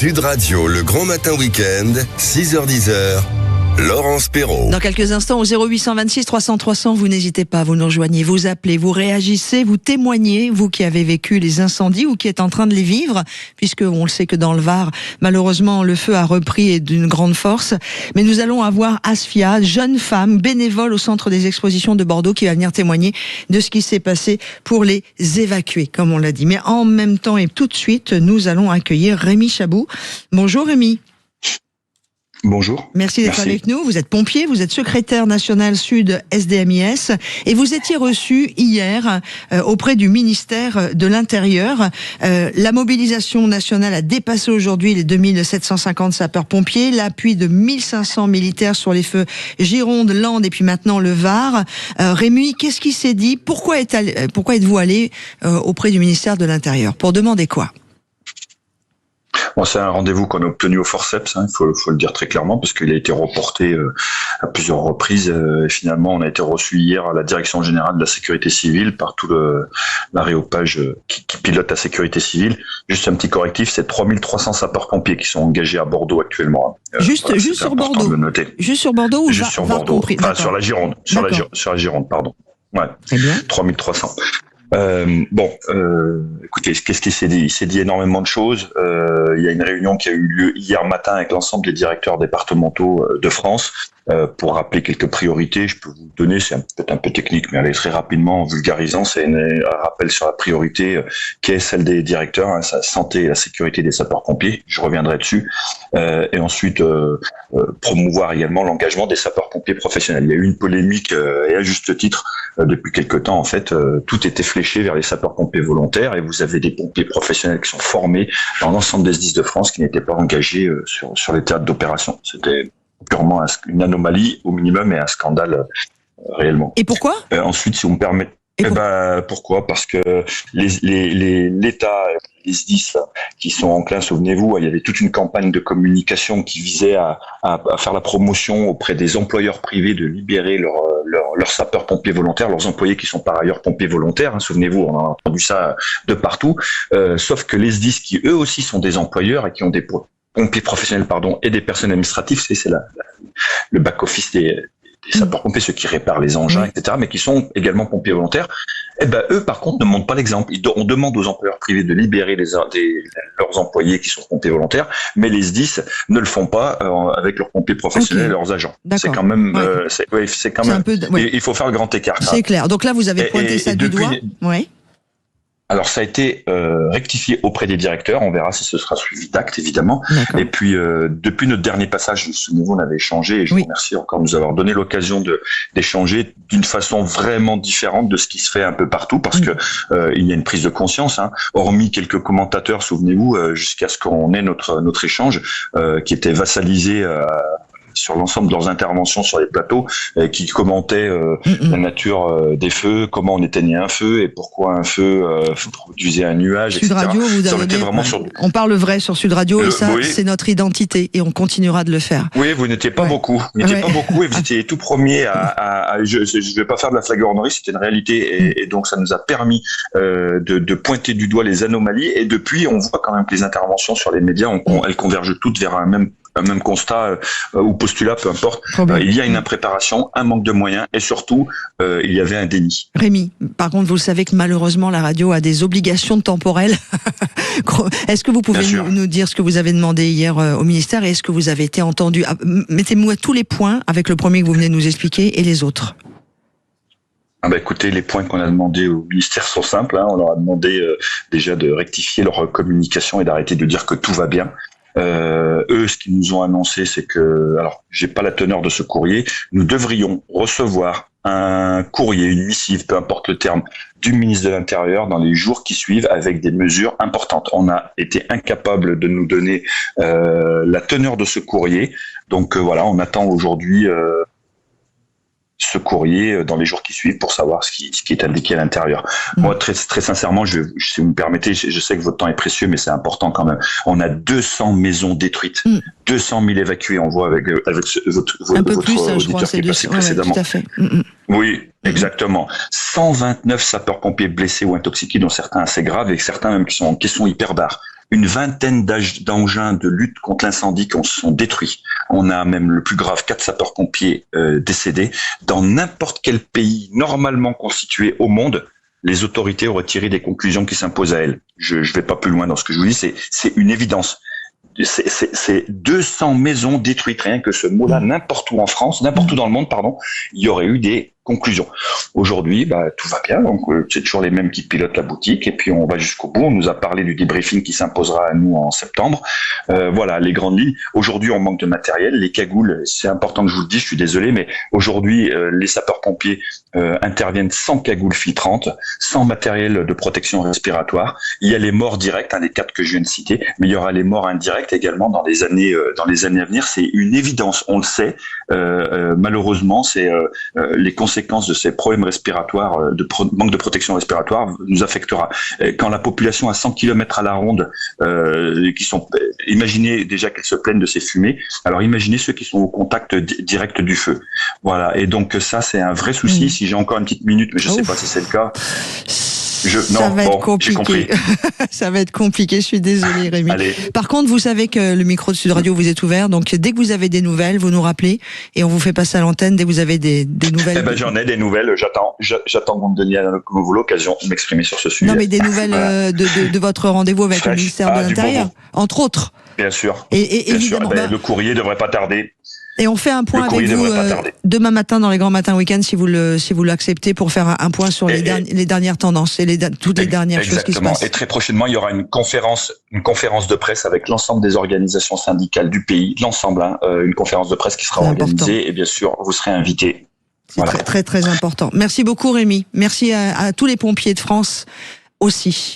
Sud Radio, le grand matin week-end, 6h-10h. Laurence Perrault. Dans quelques instants, au 0826 300 300, vous n'hésitez pas, vous nous rejoignez, vous appelez, vous réagissez, vous témoignez, vous qui avez vécu les incendies ou qui êtes en train de les vivre, puisque on le sait que dans le Var, malheureusement, le feu a repris et d'une grande force. Mais nous allons avoir Asfia, jeune femme bénévole au Centre des Expositions de Bordeaux, qui va venir témoigner de ce qui s'est passé pour les évacuer, comme on l'a dit. Mais en même temps et tout de suite, nous allons accueillir Rémi Chabou. Bonjour Rémi. Bonjour. Merci d'être avec nous. Vous êtes pompier, vous êtes secrétaire national Sud SDMIS et vous étiez reçu hier auprès du ministère de l'Intérieur. La mobilisation nationale a dépassé aujourd'hui les 2750 sapeurs-pompiers, l'appui de 1500 militaires sur les feux Gironde, Landes et puis maintenant le Var. Rémi, qu'est-ce qui s'est dit? Pourquoi êtes-vous allé auprès du ministère de l'Intérieur? Pour demander quoi? Bon, c'est un rendez-vous qu'on a obtenu au forceps, il faut le dire très clairement, parce qu'il a été reporté à plusieurs reprises. Et finalement, on a été reçu hier à la Direction Générale de la Sécurité Civile par tout l'aréopage qui pilote la sécurité civile. Juste un petit correctif, c'est 3300 sapeurs-pompiers qui sont engagés à Bordeaux actuellement. Juste sur Bordeaux. Juste sur Bordeaux ou juste sur Bordeaux. Enfin, sur la Gironde. Sur la Gironde, pardon. Ouais. Très bien. 3300. Écoutez, qu'est-ce qu'il s'est dit? Il s'est dit énormément de choses. Il y a une réunion qui a eu lieu hier matin avec l'ensemble des directeurs départementaux de France pour rappeler quelques priorités. Je peux vous donner, c'est peut-être un peu technique, mais allez très rapidement en vulgarisant, c'est un rappel sur la priorité qui est celle des directeurs, la santé et la sécurité des sapeurs-pompiers. Je reviendrai dessus. Et ensuite, promouvoir également l'engagement des sapeurs-pompiers professionnels. Il y a eu une polémique, et à juste titre, depuis quelque temps, en fait, tout était fléché vers les sapeurs-pompiers volontaires et vous avez des pompiers professionnels qui sont formés dans l'ensemble des SDIS de France qui n'étaient pas engagés sur les théâtres d'opération. C'était purement une anomalie au minimum et un scandale réellement. Et pourquoi? Ensuite, si vous me permettez, pourquoi? Parce que l'État, les SDIS qui sont enclins, souvenez-vous, il y avait toute une campagne de communication qui visait à faire la promotion auprès des employeurs privés de libérer leurs sapeurs-pompiers volontaires, leurs employés qui sont par ailleurs pompiers volontaires. Souvenez-vous, on a entendu ça de partout. Sauf que les SDIS qui eux aussi sont des employeurs et qui ont des pompiers professionnels, et des personnes administratives, c'est le back-office des sapeurs-pompiers, ceux qui réparent les engins, etc., mais qui sont également pompiers volontaires, eux, par contre, ne montrent pas l'exemple. On demande aux employeurs privés de libérer leurs employés qui sont pompiers volontaires, mais les SDIS ne le font pas avec leurs pompiers professionnels et leurs agents. C'est quand même, il faut faire le grand écart. C'est clair. Donc là, vous avez pointé ça du doigt. Oui. Alors ça a été rectifié auprès des directeurs, on verra si ce sera suivi d'actes évidemment. Et puis depuis notre dernier passage, souvenez-vous, on avait échangé et je vous remercie encore de nous avoir donné l'occasion d'échanger d'une façon vraiment différente de ce qui se fait un peu partout, parce que il y a une prise de conscience, hormis quelques commentateurs, souvenez-vous, jusqu'à ce qu'on ait notre échange qui était vassalisé sur l'ensemble de leurs interventions sur les plateaux, qui commentaient la nature des feux, comment on éteignait un feu et pourquoi un feu produisait un nuage, Sud etc. Radio, on parle vrai sur Sud Radio et ça, c'est notre identité et on continuera de le faire. Oui, vous n'étiez pas beaucoup. Vous n'étiez pas beaucoup et vous étiez tout premier je ne vais pas faire de la flagornerie, c'était une réalité et donc ça nous a permis de pointer du doigt les anomalies et depuis, on voit quand même que les interventions sur les médias, elles convergent toutes vers un même constat ou postulat, peu importe. Il y a une impréparation, un manque de moyens et surtout, il y avait un déni. Rémi, par contre, vous le savez que malheureusement, la radio a des obligations temporelles. Est-ce que vous pouvez nous dire ce que vous avez demandé hier au ministère et est-ce que vous avez été entendu? Mettez-moi tous les points avec le premier que vous venez de nous expliquer et les autres. Écoutez, les points qu'on a demandé au ministère sont simples. On leur a demandé déjà de rectifier leur communication et d'arrêter de dire que tout va bien. Eux, ce qu'ils nous ont annoncé, c'est que, alors, j'ai pas la teneur de ce courrier, nous devrions recevoir un courrier, une missive, peu importe le terme, du ministre de l'Intérieur dans les jours qui suivent avec des mesures importantes. On a été incapable de nous donner la teneur de ce courrier. Donc voilà, on attend aujourd'hui ce courrier dans les jours qui suivent pour savoir ce qui est indiqué à l'intérieur. Moi, très, très sincèrement, si vous me permettez, je sais que votre temps est précieux, mais c'est important quand même. On a 200 maisons détruites, 200 000 évacués, on voit avec votre auditeur qui est passé précédemment. Tout à fait. Oui, exactement. 129 sapeurs-pompiers blessés ou intoxiqués, dont certains assez graves et certains même qui sont hyper barres. une vingtaine d'engins de lutte contre l'incendie qui sont détruits. On a même le plus grave 4 sapeurs-pompiers décédés. Dans n'importe quel pays normalement constitué au monde, les autorités auraient tiré des conclusions qui s'imposent à elles. Je vais pas plus loin dans ce que je vous dis, c'est une évidence. C'est 200 maisons détruites, rien que ce mot-là, n'importe où en France, n'importe où dans le monde, pardon, il y aurait eu des conclusions. Aujourd'hui, tout va bien, donc c'est toujours les mêmes qui pilotent la boutique, et puis on va jusqu'au bout. On nous a parlé du débriefing qui s'imposera à nous en septembre. Voilà, les grandes lignes. Aujourd'hui, on manque de matériel. Les cagoules, c'est important que je vous le dise, je suis désolé, mais aujourd'hui, les sapeurs-pompiers interviennent sans cagoules filtrantes, sans matériel de protection respiratoire. Il y a les morts directes, les 4 que je viens de citer, mais il y aura les morts indirectes également dans les années à venir. C'est une évidence, on le sait. Malheureusement, c'est les conséquences de ces problèmes respiratoires, manque de protection respiratoire, nous affectera. Quand la population à 100 km à la ronde, imaginez déjà qu'elles se plaignent de ces fumées, alors imaginez ceux qui sont au contact direct du feu. Voilà, et donc ça, c'est un vrai souci. Si j'ai encore une petite minute, mais je sais pas si c'est le cas. Ça va être compliqué. Ça va être compliqué, je suis désolée, Rémi. Allez. Par contre, vous savez que le micro de Sud Radio vous est ouvert, donc dès que vous avez des nouvelles, vous nous rappelez et on vous fait passer à l'antenne dès que vous avez des nouvelles. J'en ai des nouvelles, j'attends que vous me donniez l'occasion de m'exprimer sur ce sujet. Non, mais des nouvelles de votre rendez-vous avec le ministère de l'Intérieur, entre autres. Bien sûr. Et évidemment, le courrier devrait pas tarder. Et on fait un point avec vous demain matin dans les grands matins week-end si vous l'acceptez pour faire un point sur les dernières tendances et toutes les dernières choses qui se passent. Et très prochainement, il y aura une conférence de presse avec l'ensemble des organisations syndicales du pays, l'ensemble, une conférence de presse qui sera organisée et bien sûr, vous serez invités. C'est très, très, très important. Merci beaucoup, Rémi. Merci à tous les pompiers de France aussi.